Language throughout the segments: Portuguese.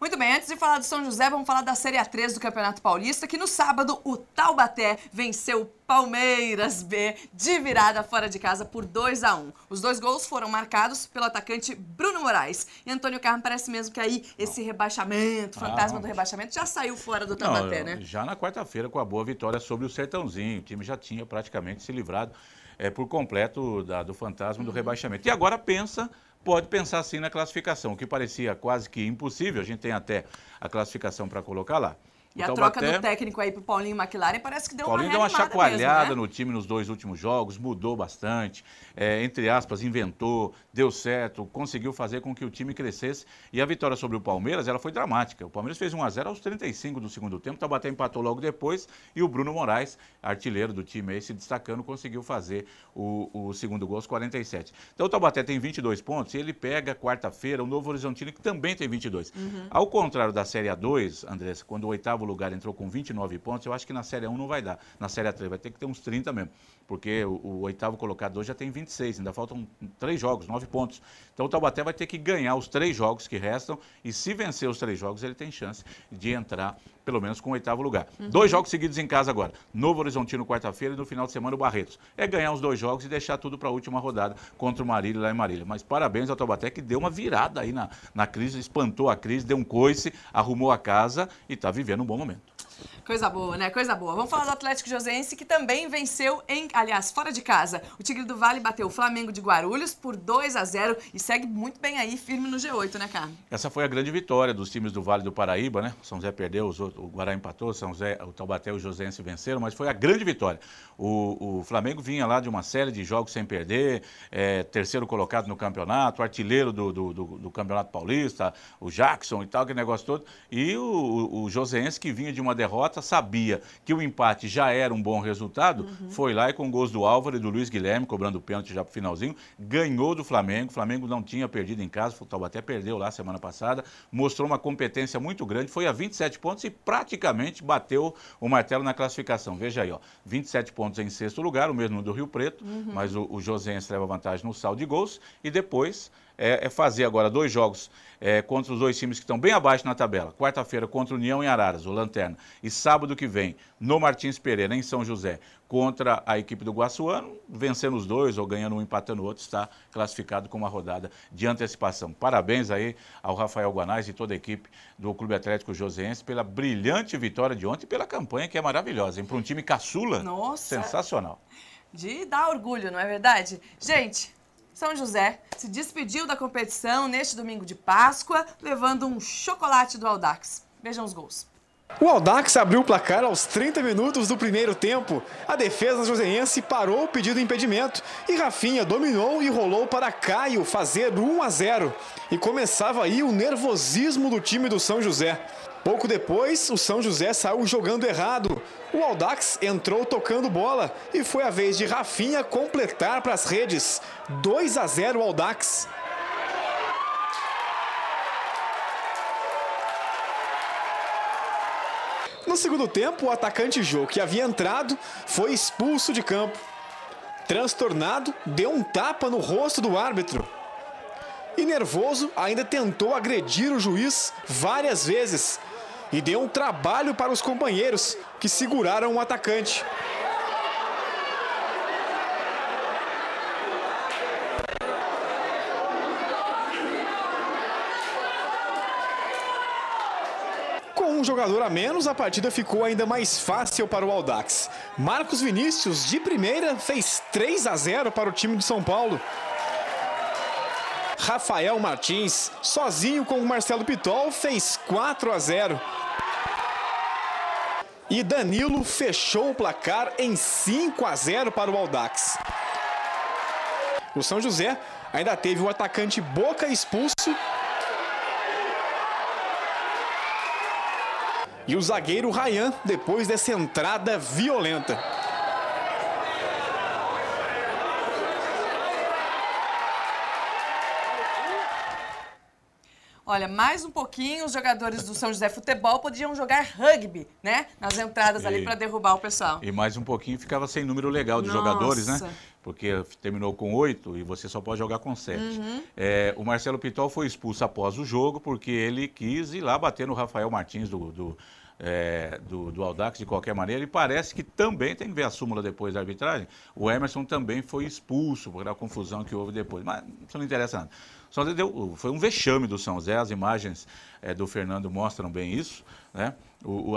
Muito bem, antes de falar do São José, vamos falar da Série A3 do Campeonato Paulista, que no sábado o Taubaté venceu o Palmeiras B de virada fora de casa por 2-1. Os 2 gols foram marcados pelo atacante Bruno Moraes. E Antônio Carmo, parece mesmo que aí esse rebaixamento, fantasma do rebaixamento, já saiu fora do Taubaté, né? Já na quarta-feira, com a boa vitória sobre o Sertãozinho. O time já tinha praticamente se livrado por completo do fantasma do rebaixamento. E agora pode pensar sim na classificação, o que parecia quase que impossível. A gente tem até a classificação para colocar lá. E a troca do técnico aí pro Paulinho McLaren parece que deu uma reanimada Paulinho deu uma chacoalhada mesmo, né? no time nos 2 últimos jogos, mudou bastante, entre aspas, inventou, deu certo, conseguiu fazer com que o time crescesse. E a vitória sobre o Palmeiras, ela foi dramática. O Palmeiras fez 1-0 aos 35 do segundo tempo, o Taubaté empatou logo depois e o Bruno Moraes, artilheiro do time aí, se destacando, conseguiu fazer o segundo gol aos 47. Então o Taubaté tem 22 pontos e ele pega quarta-feira o Novo Horizontino, que também tem 22. Ao contrário da Série A2, Andressa, quando o 8º lugar entrou com 29 pontos, eu acho que na Série A1 não vai dar. Na Série A3 vai ter que ter uns 30 mesmo, porque o 8º colocado hoje já tem 26, ainda faltam 3 jogos, 9 pontos. Então o Taubaté vai ter que ganhar os 3 jogos que restam e se vencer os 3 jogos ele tem chance de entrar pelo menos com o 8º lugar. 2 jogos seguidos em casa agora. Novo Horizontino quarta-feira e no final de semana o Barretos. É ganhar os 2 jogos e deixar tudo para a última rodada contra o Marília lá em Marília. Mas parabéns ao Taubaté que deu uma virada aí na crise, espantou a crise, deu um coice, arrumou a casa e está vivendo um bom momento. Coisa boa, né? Coisa boa. Vamos falar do Atlético Joseense, que também venceu, aliás, fora de casa. O Tigre do Vale bateu o Flamengo de Guarulhos por 2-0 e segue muito bem aí, firme no G8, né, Carlos? Essa foi a grande vitória dos times do Vale do Paraíba, né? O São José perdeu, o Guará empatou, o Taubaté e o Joseense venceram, mas foi a grande vitória. O Flamengo vinha lá de uma série de jogos sem perder, terceiro colocado no campeonato, artilheiro do Campeonato Paulista, o Jackson e tal, aquele negócio todo. E o Joseense, que vinha de uma derrota, sabia que o empate já era um bom resultado, foi lá e com gols do Álvaro e do Luiz Guilherme, cobrando o pênalti já pro finalzinho, ganhou do Flamengo. O Flamengo não tinha perdido em casa, o Taubaté perdeu lá semana passada, mostrou uma competência muito grande, foi a 27 pontos e praticamente bateu o martelo na classificação. Veja aí, ó, 27 pontos em 6º lugar, o mesmo do Rio Preto, mas o Joseense leva vantagem no saldo de gols e depois fazer agora 2 jogos contra os 2 times que estão bem abaixo na tabela. Quarta-feira contra o União em Araras, o Lanterna. E sábado que vem, no Martins Pereira, em São José, contra a equipe do Guaçuano, vencendo os 2 ou ganhando um, empatando o outro, está classificado com uma rodada de antecipação. Parabéns aí ao Rafael Guanais e toda a equipe do Clube Atlético Joseense pela brilhante vitória de ontem e pela campanha que é maravilhosa, hein? Para um time caçula, nossa, sensacional. De dar orgulho, não é verdade? Gente, São José se despediu da competição neste domingo de Páscoa, levando um chocolate do Audax. Vejam os gols. O Audax abriu o placar aos 30 minutos do primeiro tempo. A defesa joseense parou o pedido de impedimento e Rafinha dominou e rolou para Caio fazer 1-0. E começava aí o nervosismo do time do São José. Pouco depois, o São José saiu jogando errado. O Audax entrou tocando bola e foi a vez de Rafinha completar para as redes. 2-0 o Audax. No segundo tempo, o atacante Jô, que havia entrado, foi expulso de campo. Transtornado, deu um tapa no rosto do árbitro. E nervoso, ainda tentou agredir o juiz várias vezes. E deu um trabalho para os companheiros, que seguraram o atacante. Com um jogador a menos, a partida ficou ainda mais fácil para o Audax. Marcos Vinícius, de primeira, fez 3-0 para o time de São Paulo. Rafael Martins, sozinho com o Marcelo Pitol, fez 4-0. E Danilo fechou o placar em 5-0 para o Audax. O São José ainda teve o atacante Boca expulso e o zagueiro Ryan depois dessa entrada violenta. Olha, mais um pouquinho, os jogadores do São José Futebol podiam jogar rugby, né? Nas entradas ali para derrubar o pessoal. E mais um pouquinho ficava sem número legal de jogadores, né? porque terminou com 8 e você só pode jogar com 7. O Marcelo Pitol foi expulso após o jogo porque ele quis ir lá bater no Rafael Martins do Audax de qualquer maneira, e parece que também, tem que ver a súmula depois da arbitragem, o Emerson também foi expulso por a confusão que houve depois, mas isso não interessa nada. Foi um vexame do São José, as imagens do Fernando mostram bem isso, né?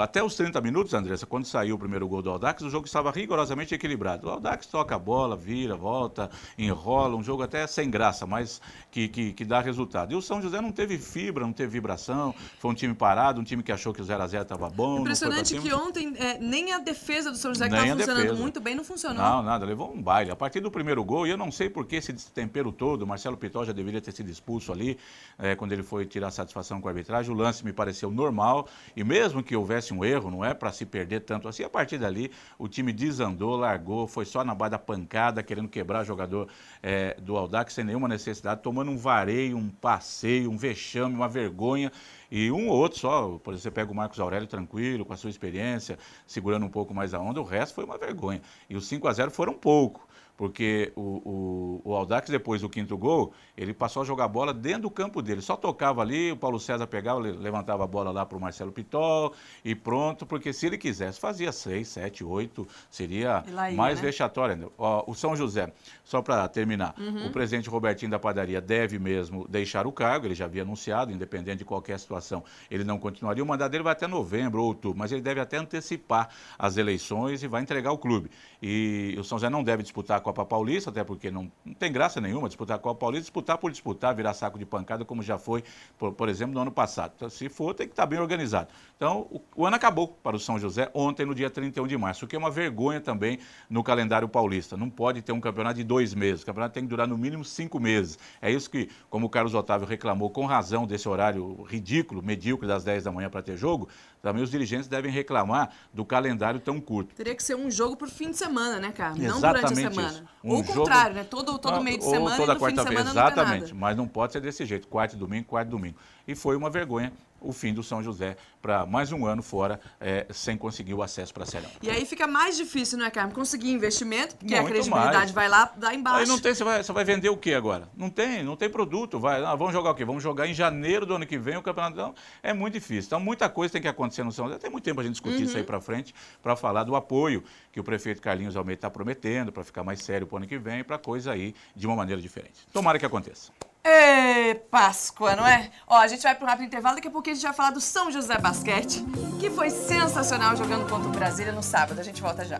Até os 30 minutos, Andressa, quando saiu o primeiro gol do Audax, o jogo estava rigorosamente equilibrado. O Audax toca a bola, vira, volta, enrola, um jogo até sem graça, mas que dá resultado. E o São José não teve fibra, não teve vibração, foi um time parado, um time que achou que o 0x0 estava bom. Impressionante que ontem nem a defesa do São José, que estava funcionando muito bem, não funcionou. Não, nada, levou um baile. A partir do primeiro gol, e eu não sei por que esse destempero todo, o Marcelo Pitol já deveria ter sido expulso ali, quando ele foi tirar satisfação com a arbitragem. O lance me pareceu normal, e mesmo que houvesse um erro, não é para se perder tanto assim, a partir dali o time desandou, largou, foi só na base da pancada, querendo quebrar jogador do Audax sem nenhuma necessidade, tomando um vareio, um passeio, um vexame, uma vergonha. E um ou outro só, por exemplo, você pega o Marcos Aurélio tranquilo, com a sua experiência, segurando um pouco mais a onda, o resto foi uma vergonha. E os 5x0 foram pouco, porque o Audax, depois do quinto gol, ele passou a jogar bola dentro do campo dele. Só tocava ali, o Paulo César pegava, levantava a bola lá para o Marcelo Pitol e pronto, porque se ele quisesse, fazia 6, 7, 8, seria mais vexatório ainda. O São José, só para terminar, o presidente Robertinho da Padaria deve mesmo deixar o cargo, ele já havia anunciado, independente de qualquer situação, ele não continuaria. O mandato dele vai até novembro ou outubro, mas ele deve até antecipar as eleições e vai entregar o clube. E o São José não deve disputar a Copa Paulista, até porque não tem graça nenhuma disputar a Copa Paulista, disputar por disputar, virar saco de pancada, como já foi, por exemplo, no ano passado. Então, se for, tem que estar bem organizado. Então, o ano acabou para o São José ontem, no dia 31 de março, o que é uma vergonha também no calendário paulista. Não pode ter um campeonato de 2 meses, o campeonato tem que durar no mínimo 5 meses. É isso que, como o Carlos Otávio reclamou com razão desse horário ridículo, medíocre das 10 da manhã para ter jogo, também os dirigentes devem reclamar do calendário tão curto. Teria que ser um jogo por fim de semana, né, Carlos? Não Exatamente durante a semana. Isso. Ou o contrário, né? Todo meio de semana toda e no fim de semana exatamente, não tem nada. mas não pode ser desse jeito, quarta e domingo. E foi uma vergonha o fim do São José para mais um ano fora, sem conseguir o acesso para a Série A. E aí fica mais difícil, né, Carlos? Conseguir investimento, porque muito a credibilidade mais. vai lá embaixo. Aí não tem, você vai vender o que agora? Não tem produto. Vamos jogar o quê? Vamos jogar em janeiro do ano que vem o campeonato. Então, é muito difícil. Então, muita coisa tem que acontecer no São José. Tem muito tempo a gente discutir isso aí para frente, para falar do apoio que o prefeito Carlinhos Almeida está prometendo, para ficar mais sério para o ano que vem, para coisa aí de uma maneira diferente. Tomara que aconteça. Ê, Páscoa, não é? Ó, a gente vai para um rápido intervalo, daqui a pouquinho a gente vai falar do São José Basquete, que foi sensacional jogando contra o Brasília no sábado. A gente volta já.